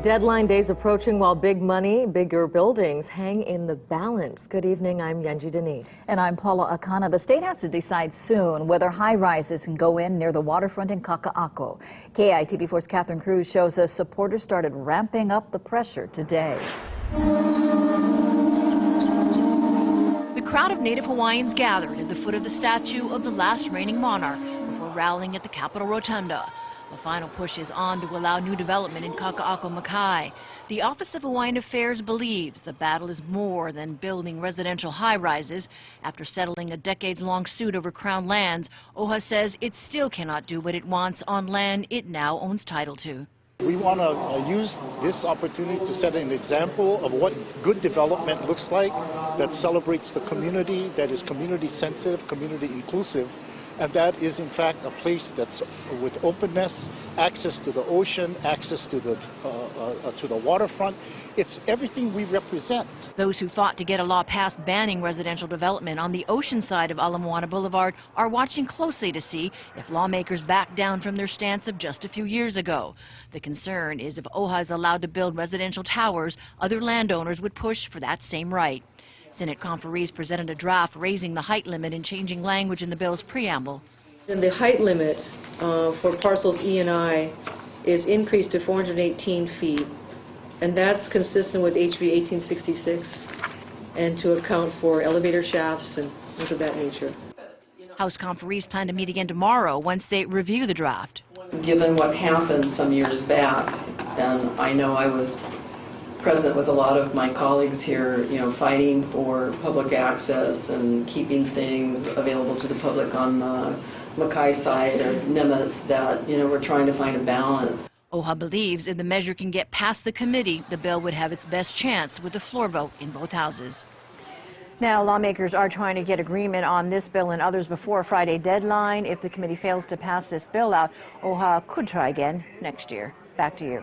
Deadline days approaching while big money, bigger buildings hang in the balance. Good evening, I'm Yenji Denise. And I'm Paula Akana. The state has to decide soon whether high-rises can go in near the waterfront in Kaka'ako. KITV4's Catherine Cruz shows us supporters started ramping up the pressure today. The crowd of Native Hawaiians gathered at the foot of the statue of the last reigning monarch before rallying at the Capitol Rotunda. The final push is on to allow new development in Kaka'ako, Makai. The Office of Hawaiian Affairs believes the battle is more than building residential high-rises. After settling a decades-long suit over Crown lands, OHA says it still cannot do what it wants on land it now owns title to. We want to use this opportunity to set an example of what good development looks like, that celebrates the community, that is community sensitive, community inclusive. And that is, in fact, a place that's with openness, access to the ocean, access to the waterfront. It's everything we represent. Those who fought to get a law passed banning residential development on the ocean side of Ala Moana Boulevard are watching closely to see if lawmakers back down from their stance of just a few years ago. The concern is if OHA is allowed to build residential towers, other landowners would push for that same right. Senate conferees presented a draft raising the height limit and changing language in the bill's preamble. And the height limit for parcels E and I is increased to 418 feet, and that's consistent with HB 1866, and to account for elevator shafts and things of that nature. House conferees plan to meet again tomorrow once they review the draft. Given what happened some years back, and I know I was present with a lot of my colleagues here, fighting for public access and keeping things available to the public on the Makai side of Nimitz, that, we're trying to find a balance. OHA believes if the measure can get past the committee, the bill would have its best chance with a floor vote in both houses. Now, lawmakers are trying to get agreement on this bill and others before a Friday deadline. If the committee fails to pass this bill out, OHA could try again next year. Back to you.